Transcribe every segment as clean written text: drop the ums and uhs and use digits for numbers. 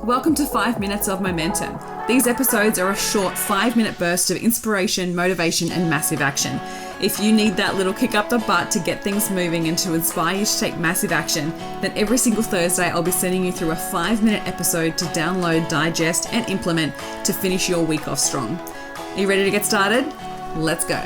Welcome to 5 Minutes of Momentum. These episodes are a short 5-minute burst of inspiration, motivation, and massive action. If you need that little kick up the butt to get things moving and to inspire you to take massive action, then every single Thursday I'll be sending you through a 5-minute episode to download, digest, and implement to finish your week off strong. Are you ready to get started? Let's go.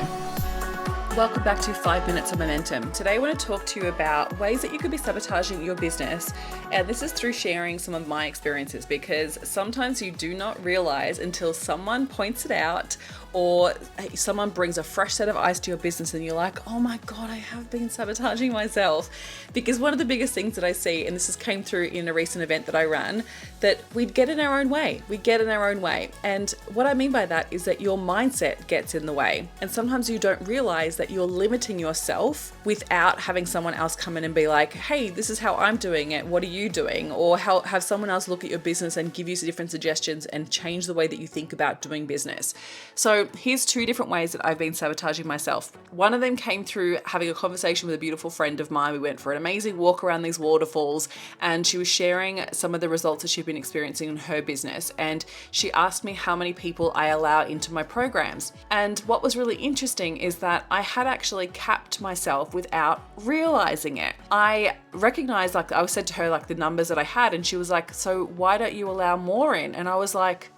Welcome back to 5 Minutes of Momentum. Today I want to talk to you about ways that you could be sabotaging your business. And this is through sharing some of my experiences, because sometimes you do not realize until someone points it out or someone brings a fresh set of eyes to your business and you're like, oh my God, I have been sabotaging myself. Because one of the biggest things that I see, and this came through in a recent event that I ran, that we get in our own way. We get in our own way. And what I mean by that is that your mindset gets in the way. And sometimes you don't realize that you're limiting yourself without having someone else come in and be like, hey, this is how I'm doing it. What are you doing? Or have someone else look at your business and give you different suggestions and change the way that you think about doing business. So here's 2 different ways that I've been sabotaging myself. One of them came through having a conversation with a beautiful friend of mine. We went for an amazing walk around these waterfalls and she was sharing some of the results that she'd been experiencing in her business. And she asked me how many people I allow into my programs. And what was really interesting is that I had actually capped myself without realizing it. I recognized, I said to her the numbers that I had, and she was like, so why don't you allow more in? And I was like,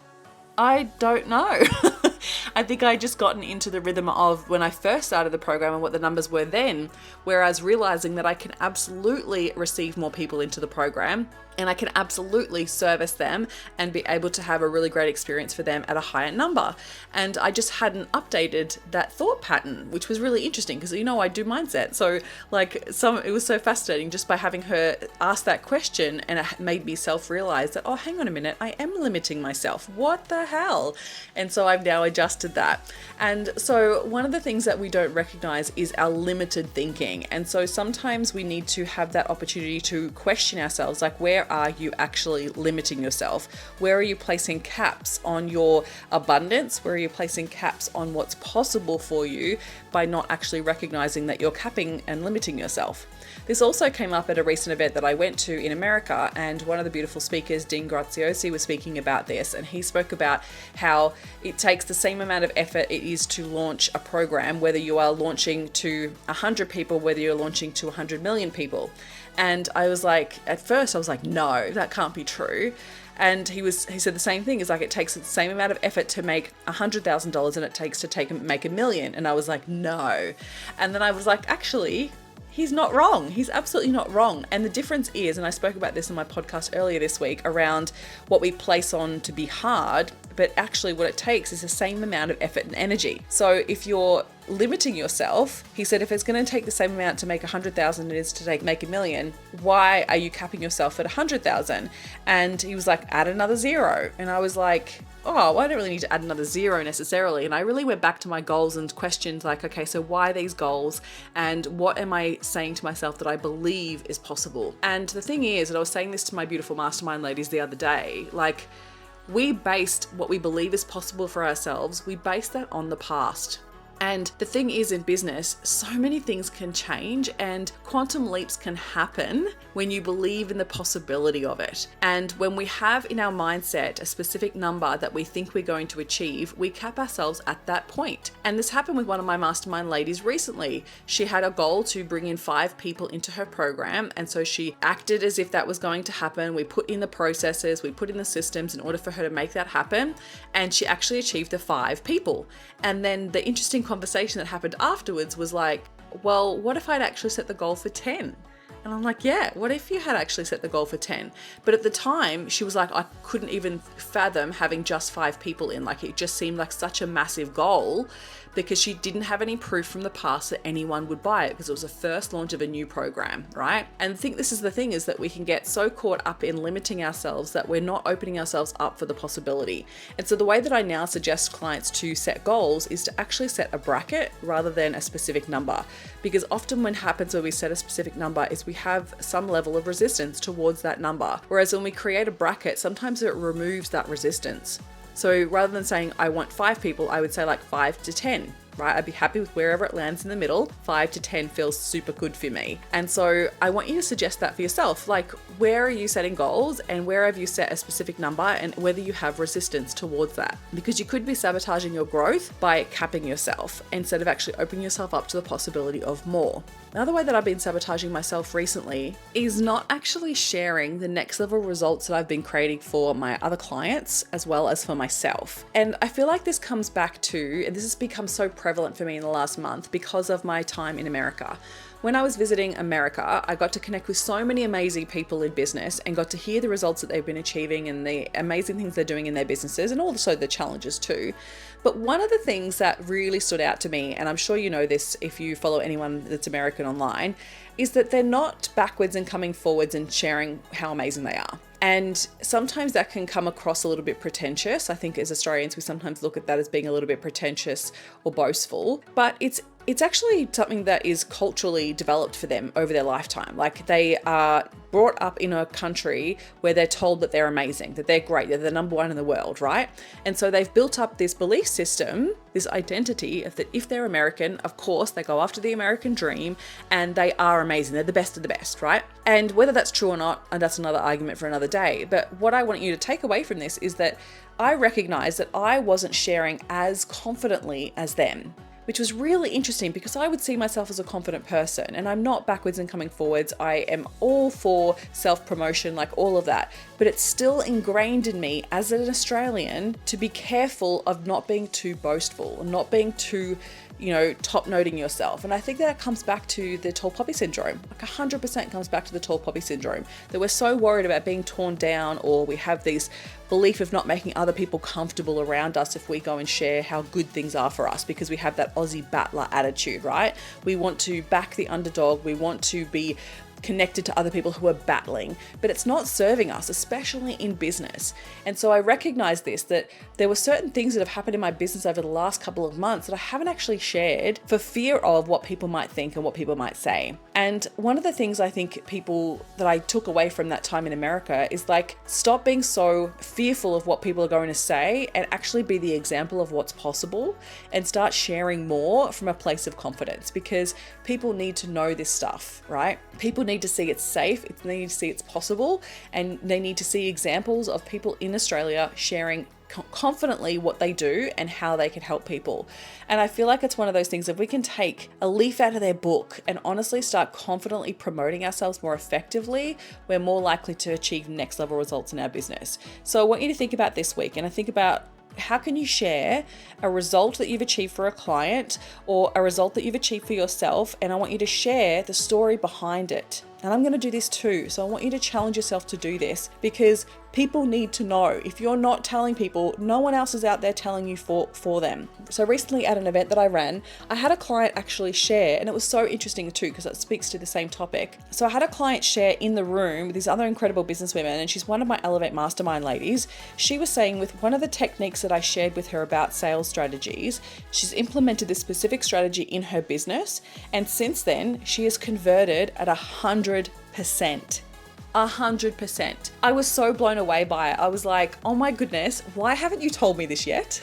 I don't know. I think I just gotten into the rhythm of when I first started the program and what the numbers were then, whereas realizing that I can absolutely receive more people into the program and I can absolutely service them and be able to have a really great experience for them at a higher number. And I just hadn't updated that thought pattern, which was really interesting because, I do mindset. So it was so fascinating just by having her ask that question, and it made me self-realize that, oh, hang on a minute, I am limiting myself. What the hell? And so I've now adjusted that. And so one of the things that we don't recognize is our limited thinking. And so sometimes we need to have that opportunity to question ourselves, where are you actually limiting yourself? Where are you placing caps on your abundance? Where are you placing caps on what's possible for you by not actually recognizing that you're capping and limiting yourself? This also came up at a recent event that I went to in America, and one of the beautiful speakers, Dean Graziosi, was speaking about this, and he spoke about how it takes the same amount of effort it is to launch a program, whether you are launching to 100 people, whether you're launching to 100 million people. And I was like, at first I was like, no, that can't be true. And he said the same thing, is it takes the same amount of effort to make $100,000 than it takes to make $1 million. And I was like, no. And then I was like, actually, he's not wrong. He's absolutely not wrong. And the difference is, and I spoke about this in my podcast earlier this week, around what we place on to be hard, but actually what it takes is the same amount of effort and energy. So if you're limiting yourself, he said, if it's going to take the same amount to make 100,000 as to make $1 million, why are you capping yourself at 100,000? And he was like, add another 0. And I was like, oh, well, I don't really need to add another 0 necessarily. And I really went back to my goals and questioned okay, so why these goals? And what am I saying to myself that I believe is possible? And the thing is, and I was saying this to my beautiful mastermind ladies the other day, we based what we believe is possible for ourselves, we based that on the past. And the thing is, in business, so many things can change and quantum leaps can happen when you believe in the possibility of it. And when we have in our mindset a specific number that we think we're going to achieve, we cap ourselves at that point. And this happened with one of my mastermind ladies recently. She had a goal to bring in 5 people into her program. And so she acted as if that was going to happen. We put in the processes, we put in the systems in order for her to make that happen. And she actually achieved the 5 people. And then the interesting conversation that happened afterwards was well, what if I'd actually set the goal for 10? And I'm like, yeah, what if you had actually set the goal for 10? But at the time, she was like, I couldn't even fathom having just 5 people in. It just seemed like such a massive goal because she didn't have any proof from the past that anyone would buy it because it was the first launch of a new program, right? And I think this is the thing, is that we can get so caught up in limiting ourselves that we're not opening ourselves up for the possibility. And so the way that I now suggest clients to set goals is to actually set a bracket rather than a specific number. Because often what happens when we set a specific number is we have some level of resistance towards that number. Whereas when we create a bracket, sometimes it removes that resistance. So rather than saying, I want 5 people, I would say 5 to 10, right? I'd be happy with wherever it lands in the middle. 5 to 10 feels super good for me. And so I want you to suggest that for yourself. Like, where are you setting goals and where have you set a specific number and whether you have resistance towards that? Because you could be sabotaging your growth by capping yourself instead of actually opening yourself up to the possibility of more. Another way that I've been sabotaging myself recently is not actually sharing the next level results that I've been creating for my other clients as well as for myself. And I feel like this comes back to, and this has become so prevalent for me in the last month because of my time in America. When I was visiting America, I got to connect with so many amazing people in business and got to hear the results that they've been achieving and the amazing things they're doing in their businesses and also the challenges too. But one of the things that really stood out to me, and I'm sure you know this if you follow anyone that's American online, is that they're not backwards and coming forwards and sharing how amazing they are. And sometimes that can come across a little bit pretentious. I think as Australians, we sometimes look at that as being a little bit pretentious or boastful, but it's actually something that is culturally developed for them over their lifetime. Like, they are brought up in a country where they're told that they're amazing, that they're great, they're the number one in the world, right? And so they've built up this belief system, this identity of that if they're American, of course, they go after the American dream and they are amazing. They're the best of the best, right? And whether that's true or not, and that's another argument for another day. But what I want you to take away from this is that I recognize that I wasn't sharing as confidently as them, which was really interesting because I would see myself as a confident person and I'm not backwards and coming forwards. I am all for self-promotion, like all of that, but it's still ingrained in me as an Australian to be careful of not being too boastful, not being too, top-noting yourself. And I think that comes back to the tall poppy syndrome. Like 100% comes back to the tall poppy syndrome, that we're so worried about being torn down, or we have these belief of not making other people comfortable around us if we go and share how good things are for us, because we have that Aussie battler attitude, right? We want to back the underdog. We want to be connected to other people who are battling, but it's not serving us, especially in business. And so I recognize this, that there were certain things that have happened in my business over the last couple of months that I haven't actually shared for fear of what people might think and what people might say. And one of the things I think that I took away from that time in America is like, stop being so fearful of what people are going to say and actually be the example of what's possible and start sharing more from a place of confidence, because people need to know this stuff, right? People need to see it's safe, they need to see it's possible, and they need to see examples of people in Australia sharing confidently what they do and how they can help people. And I feel like it's one of those things, if we can take a leaf out of their book and honestly start confidently promoting ourselves more effectively, we're more likely to achieve next level results in our business. So I want you to think about this week, and I think about how can you share a result that you've achieved for a client or a result that you've achieved for yourself, and I want you to share the story behind it. And I'm going to do this too. So I want you to challenge yourself to do this, because people need to know. If you're not telling people, no one else is out there telling you for them. So recently at an event that I ran, I had a client actually share, and it was so interesting too, because it speaks to the same topic. So I had a client share in the room with these other incredible businesswomen, and she's one of my Elevate Mastermind ladies. She was saying with one of the techniques that I shared with her about sales strategies, she's implemented this specific strategy in her business. And since then, she has converted at 100%. 100%. I was so blown away by it. I was like, oh my goodness, why haven't you told me this yet?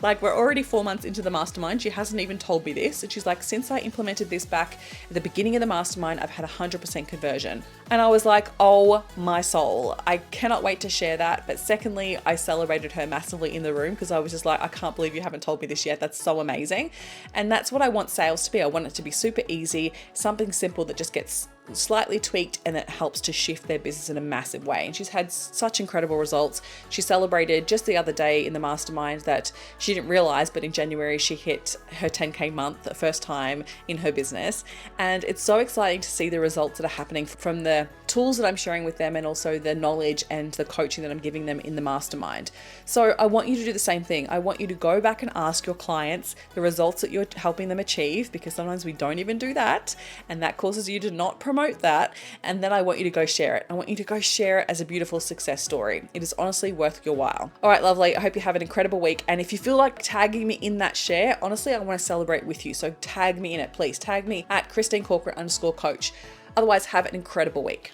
Like, we're already 4 months into the mastermind. She hasn't even told me this. And she's like, since I implemented this back at the beginning of the mastermind, I've had 100% conversion. And I was like, oh my soul, I cannot wait to share that. But secondly, I celebrated her massively in the room, because I was just like, I can't believe you haven't told me this yet. That's so amazing. And that's what I want sales to be. I want it to be super easy, something simple that just gets slightly tweaked and it helps to shift their business in a massive way. And she's had such incredible results. She celebrated just the other day in the mastermind that she didn't realize, but in January she hit her 10K month, the first time in her business. And it's so exciting to see the results that are happening from the tools that I'm sharing with them, and also the knowledge and the coaching that I'm giving them in the mastermind. So I want you to do the same thing. I want you to go back and ask your clients the results that you're helping them achieve, because sometimes we don't even do that, and that causes you to not promote that. And then I want you to go share it. I want you to go share it as a beautiful success story. It is honestly worth your while. All right, lovely. I hope you have an incredible week. And if you feel like tagging me in that share, honestly, I want to celebrate with you. So tag me in it, please. Tag me at @ChristineCorcoran_coach. Otherwise, have an incredible week.